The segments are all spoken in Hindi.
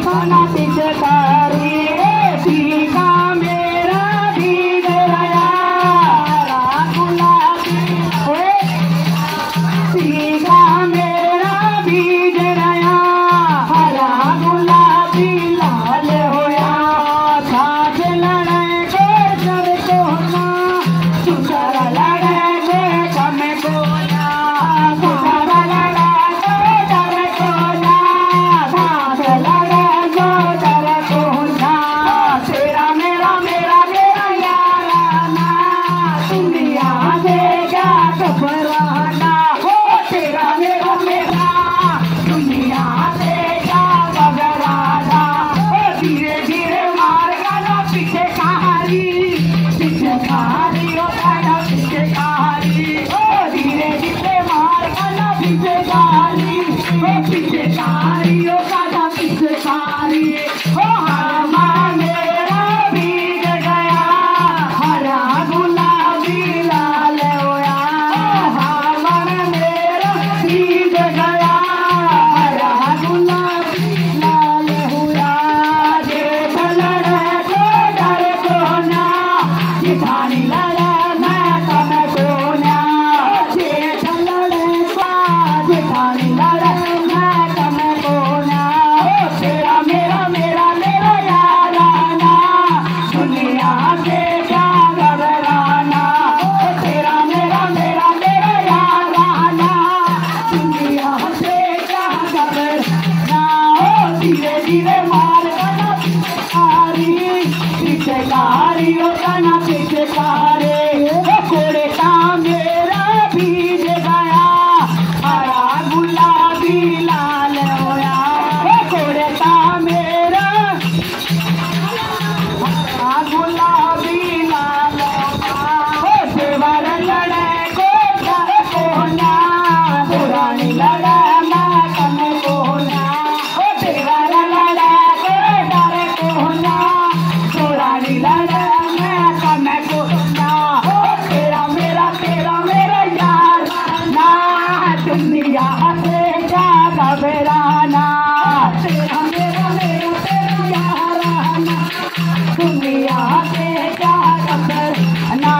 खाना पिचकारी टीका मेरा भीग गया गुलाबी टीका मेरा भीग गया हरा गुलाबी लाल होया साथ लड़े को जब को ना सुंदर लड़े को कम को ना सुंदर लड़े को जब को ना साथ लड़े को जब को ना तेरा मेरा मेरा मेरा याराना दुनिया से क्या घबराना हो तेरा मेरा मेरा दुनिया से क्या घबराना हो धीरे धीरे मार गाना पीछे कहारी हो गाना पीछे कहारी हो धीरे धीरे मार गाना पीछे कहारी हो पीछे कहारी हो गाना पीछे कहारी हो हरा मेरा भीग गया हरा गुलाबी लाल होया हमर मेरा भीग गया हरा गुलाबी लाल होया देख लड़े को डर को ना जिठानी लड़े मैं कम को ना देख लड़े को जिठानी लड़े मैं कम को ना तेरा मेरा मेरा मेरा याराना दुनिया से क्या घबराना तेरा मेरा मेरा मेरा याराना दुनिया से क्या घबराना धीरे धीरे मार गाना पीछे कारी हो गाना पीछे कारी कोड़े का मेरा भीग गया हरा गुलाबी लाल होया कोड़े का मेरा हरा गुलाबी लाल होया देवर लड़े को डर को ना पुरानी लड़े मैं कम को ना देवर लड़े को डर को ना पुरानी लड़े मैं कम को ना तेरा मेरा यार ना दुनिया से क्या घबराना तेरा मेरा याराना दुनिया से क्या घबराना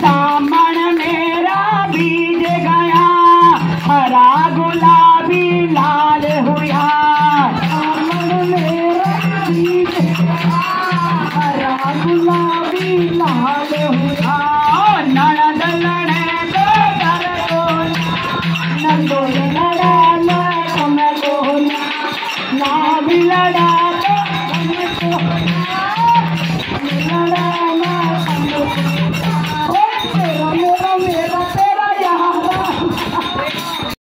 दामन मेरा भीग गया हरा गुलाबी लाल हुआ दामन मेरा भीग गया हरा गुलाबी लाल हुआ ननद लड़े को डर को नंदो